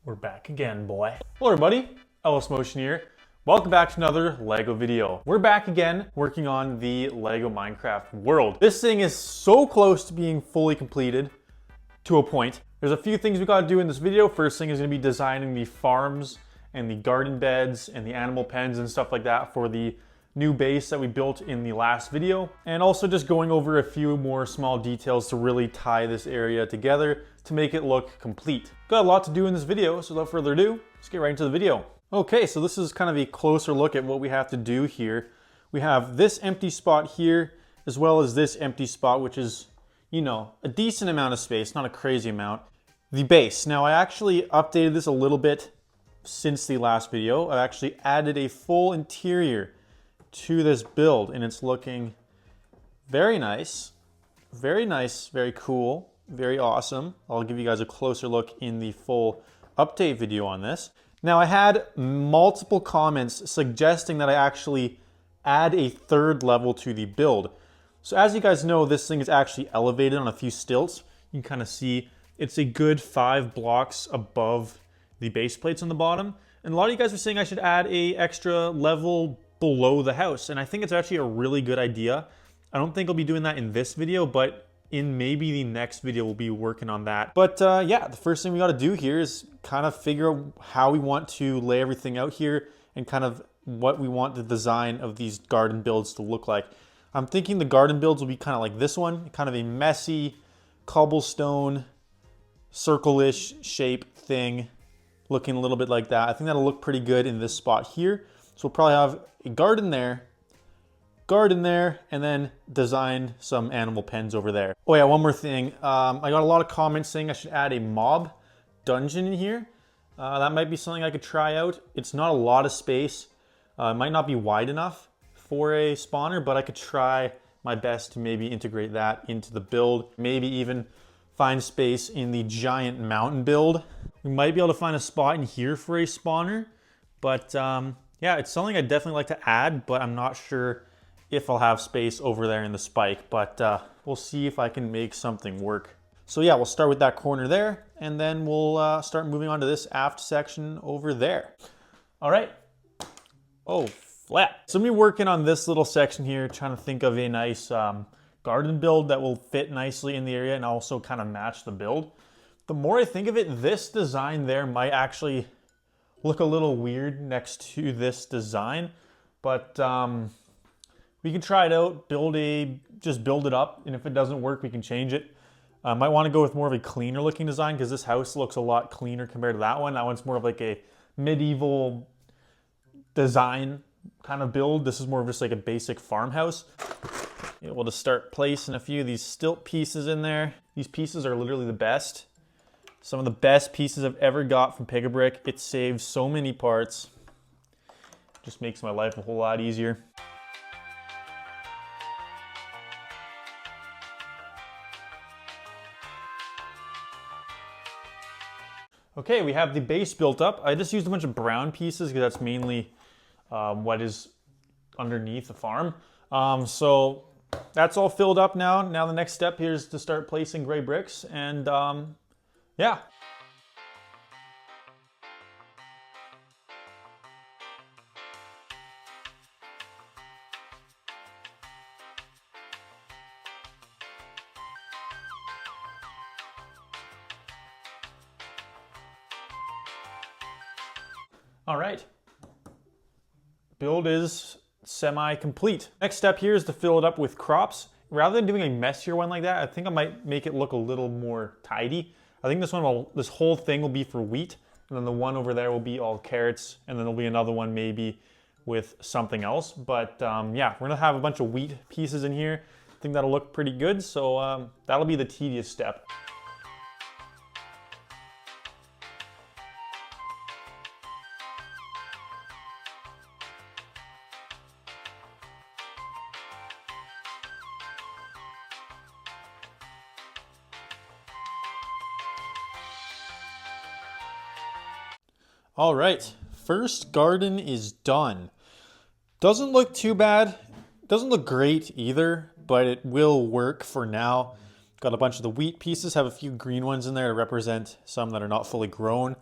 We're back again, boy. Hello everybody, Ellis Motion here. Welcome back to another LEGO video. We're back again working on the LEGO Minecraft world. This thing is so close to being fully completed to a point. There's a few things we gotta do in this video. First thing is gonna be designing the farms and the garden beds and the animal pens and stuff like that for the new base that we built in the last video. And also just going over a few more small details to really tie this area together to make it look complete. Got a lot to do in this video, so without further ado, let's get right into the video. Okay, so this is kind of a closer look at what we have to do here. We have this empty spot here, as well as this empty spot, which is, you know, a decent amount of space, not a crazy amount. The base. Now I actually updated this a little bit since the last video. I actually added a full interior to this build, and it's looking very nice, very cool, very awesome. I'll give you guys a closer look in the full update video on this. Now I had multiple comments suggesting that I actually add a third level to the build. So as you guys know, this thing is actually elevated on a few stilts. You can kind of see it's a good 5 blocks above the base plates on the bottom. And a lot of you guys are saying I should add a extra level below the house, and I think it's actually a really good idea. I don't think I'll be doing that in this video, but in maybe the next video we'll be working on that. But yeah, the first thing we got to do here is kind of figure out how we want to lay everything out here and kind of what we want the design of these garden builds to look like. I'm thinking the garden builds will be kind of like this one, kind of a messy cobblestone circle-ish shape thing, looking a little bit like that. I think that'll look pretty good in this spot here. So we'll probably have a garden there, and then design some animal pens over there. Oh yeah, one more thing. I got a lot of comments saying I should add a mob dungeon in here. That might be something I could try out. It's not a lot of space. It might not be wide enough for a spawner, but I could try my best to maybe integrate that into the build. Maybe even find space in the giant mountain build. We might be able to find a spot in here for a spawner, but yeah, it's something I'd definitely like to add, but I'm not sure if I'll have space over there in the spike, but we'll see if I can make something work. So yeah, we'll start with that corner there, and then we'll start moving on to this aft section over there. All right. Oh, flat. So I'm gonna be working on this little section here, trying to think of a nice garden build that will fit nicely in the area and also kind of match the build. The more I think of it, this design there might actually look a little weird next to this design, but we can try it out, just build it up, and if it doesn't work, we can change it. Might want to go with more of a cleaner looking design because this house looks a lot cleaner compared to that one. That one's more of like a medieval design kind of build. This is more of just like a basic farmhouse. Able to start placing a few of these stilt pieces in there. These pieces are literally the best. Some of the best pieces I've ever got from Pick-a-Brick. It saves so many parts. Just makes my life a whole lot easier. Okay, we have the base built up. I just used a bunch of brown pieces because that's mainly what is underneath the farm. So that's all filled up now. Now the next step here is to start placing gray bricks, and yeah. All right. Build is semi-complete. Next step here is to fill it up with crops. Rather than doing a messier one like that, I think I might make it look a little more tidy. I think this whole thing will be for wheat, and then the one over there will be all carrots, and then there'll be another one maybe with something else. But yeah, we're gonna have a bunch of wheat pieces in here. I think that'll look pretty good, so that'll be the tedious step. All right, first garden is done. Doesn't look too bad. Doesn't look great either, but it will work for now. Got a bunch of the wheat pieces, have a few green ones in there to represent some that are not fully grown.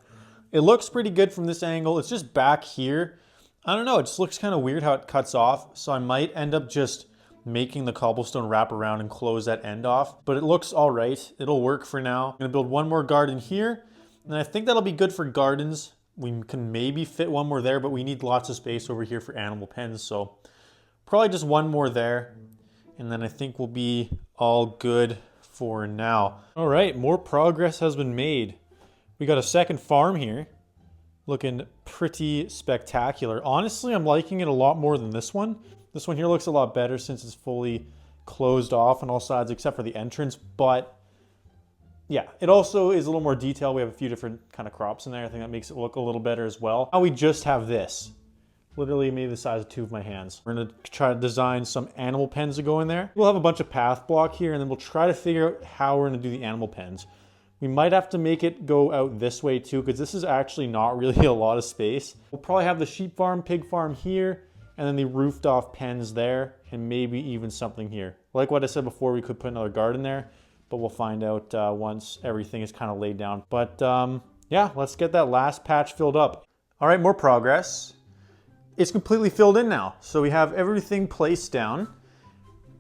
It looks pretty good from this angle. It's just back here. I don't know, it just looks kind of weird how it cuts off. So I might end up just making the cobblestone wrap around and close that end off. But it looks all right. It'll work for now. I'm gonna build one more garden here. And I think that'll be good for gardens. We can maybe fit one more there, but we need lots of space over here for animal pens. So probably just one more there. And then I think we'll be all good for now. All right, more progress has been made. We got a second farm here. Looking pretty spectacular. Honestly, I'm liking it a lot more than this one. This one here looks a lot better since it's fully closed off on all sides except for the entrance. But yeah, it also is a little more detailed. We have a few different kind of crops in there. I think that makes it look a little better as well. Now we just have this. Literally maybe the size of two of my hands. We're gonna try to design some animal pens to go in there. We'll have a bunch of path block here and then we'll try to figure out how we're gonna do the animal pens. We might have to make it go out this way too, because this is actually not really a lot of space. We'll probably have the sheep farm, pig farm here, and then the roofed off pens there, and maybe even something here. Like what I said before, we could put another garden there, but we'll find out once everything is kind of laid down. But yeah, let's get that last patch filled up. All right, more progress. It's completely filled in now. So we have everything placed down.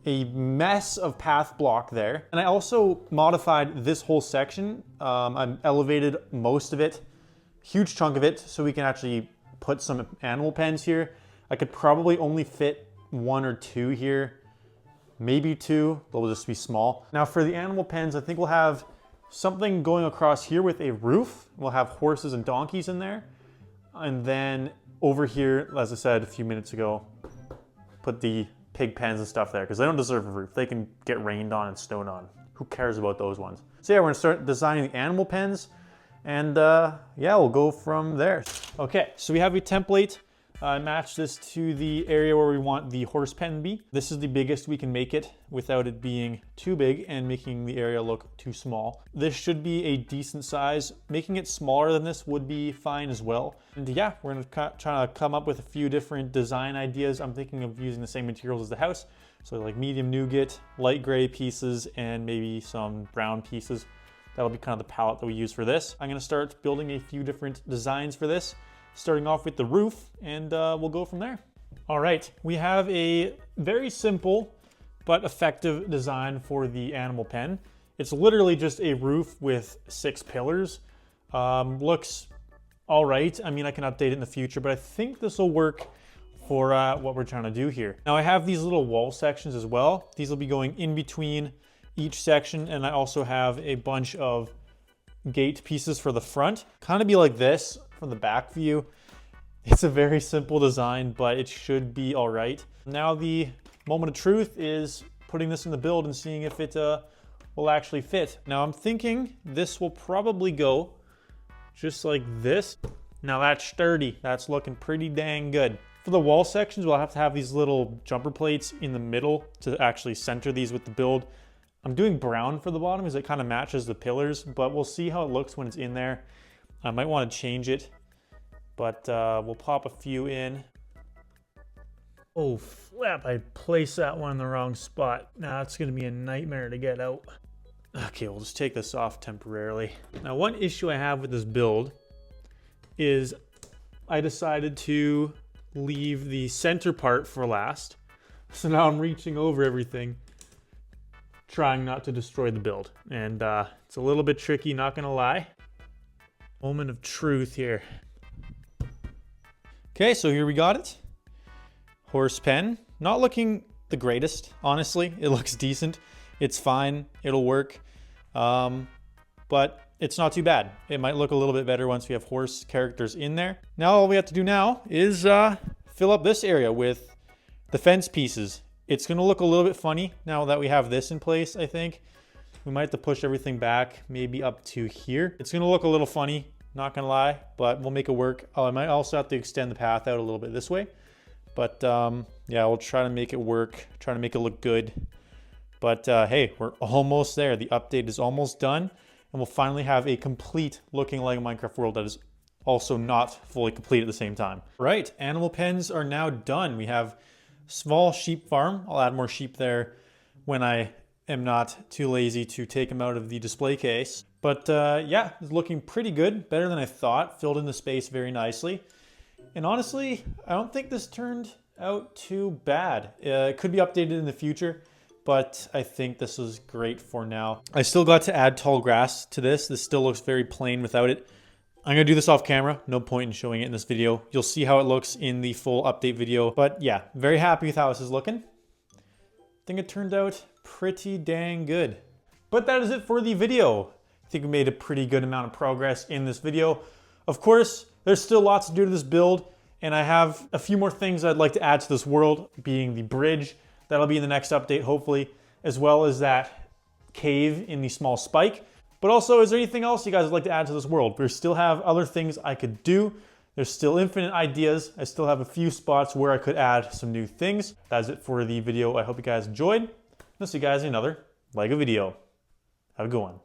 A mess of path block there. And I also modified this whole section. I elevated most of it, huge chunk of it, so we can actually put some animal pens here. I could probably only fit one or two here, maybe two, they'll just be small. Now for the animal pens, I think we'll have something going across here with a roof. We'll have horses and donkeys in there. And then over here, as I said a few minutes ago, put the pig pens and stuff there because they don't deserve a roof. They can get rained on and snowed on. Who cares about those ones? So yeah, we're gonna start designing the animal pens and yeah, we'll go from there. Okay, so we have a template. Match this to the area where we want the horse pen to be. This is the biggest we can make it without it being too big and making the area look too small. This should be a decent size. Making it smaller than this would be fine as well. And yeah, we're gonna try to come up with a few different design ideas. I'm thinking of using the same materials as the house. So like medium nougat, light gray pieces, and maybe some brown pieces. That'll be kind of the palette that we use for this. I'm gonna start building a few different designs for this, starting off with the roof, and we'll go from there. All right, we have a very simple but effective design for the animal pen. It's literally just a roof with 6 pillars. Looks all right. I mean, I can update it in the future, but I think this will work for what we're trying to do here. Now I have these little wall sections as well. These will be going in between each section, and I also have a bunch of gate pieces for the front. Kind of be like this from the back view. It's a very simple design, but it should be all right. Now the moment of truth is putting this in the build and seeing if it will actually fit. Now I'm thinking this will probably go just like this. Now that's sturdy. That's looking pretty dang good. For the wall sections, we'll have to have these little jumper plates in the middle to actually center these with the build. I'm doing brown for the bottom because it kind of matches the pillars, but we'll see how it looks when it's in there. I might want to change it, but we'll pop a few in. Oh, flap, I placed that one in the wrong spot. Now it's gonna be a nightmare to get out. Okay, we'll just take this off temporarily. Now, one issue I have with this build is I decided to leave the center part for last. So now I'm reaching over everything, trying not to destroy the build. And it's a little bit tricky, not gonna lie. Moment of truth here. Okay, so here we got it. Horse pen. Not looking the greatest, honestly. It looks decent. It's fine. It'll work. But it's not too bad. It might look a little bit better once we have horse characters in there. Now all we have to do now is fill up this area with the fence pieces. It's gonna look a little bit funny now that we have this in place, I think. We might have to push everything back, maybe up to here. It's gonna look a little funny, not gonna lie, but we'll make it work. Oh, I might also have to extend the path out a little bit this way. But yeah, we'll try to make it work, try to make it look good. But hey, we're almost there. The update is almost done, and we'll finally have a complete looking LEGO Minecraft world that is also not fully complete at the same time. Right, animal pens are now done. We have small sheep farm. I'll add more sheep there when I am not too lazy to take them out of the display case. But yeah, it's looking pretty good, better than I thought, filled in the space very nicely. And honestly, I don't think this turned out too bad. It could be updated in the future, but I think this is great for now. I still got to add tall grass to this. This still looks very plain without it. I'm gonna do this off camera. No point in showing it in this video. You'll see how it looks in the full update video. But yeah, very happy with how this is looking. I think it turned out pretty dang good. But that is it for the video. I think we made a pretty good amount of progress in this video. Of course, there's still lots to do to this build, and I have a few more things I'd like to add to this world, being the bridge. That'll be in the next update, hopefully, as well as that cave in the small spike. But also, is there anything else you guys would like to add to this world? We still have other things I could do. There's still infinite ideas. I still have a few spots where I could add some new things. That's it for the video. I hope you guys enjoyed. I'll see you guys in another LEGO video. Have a good one.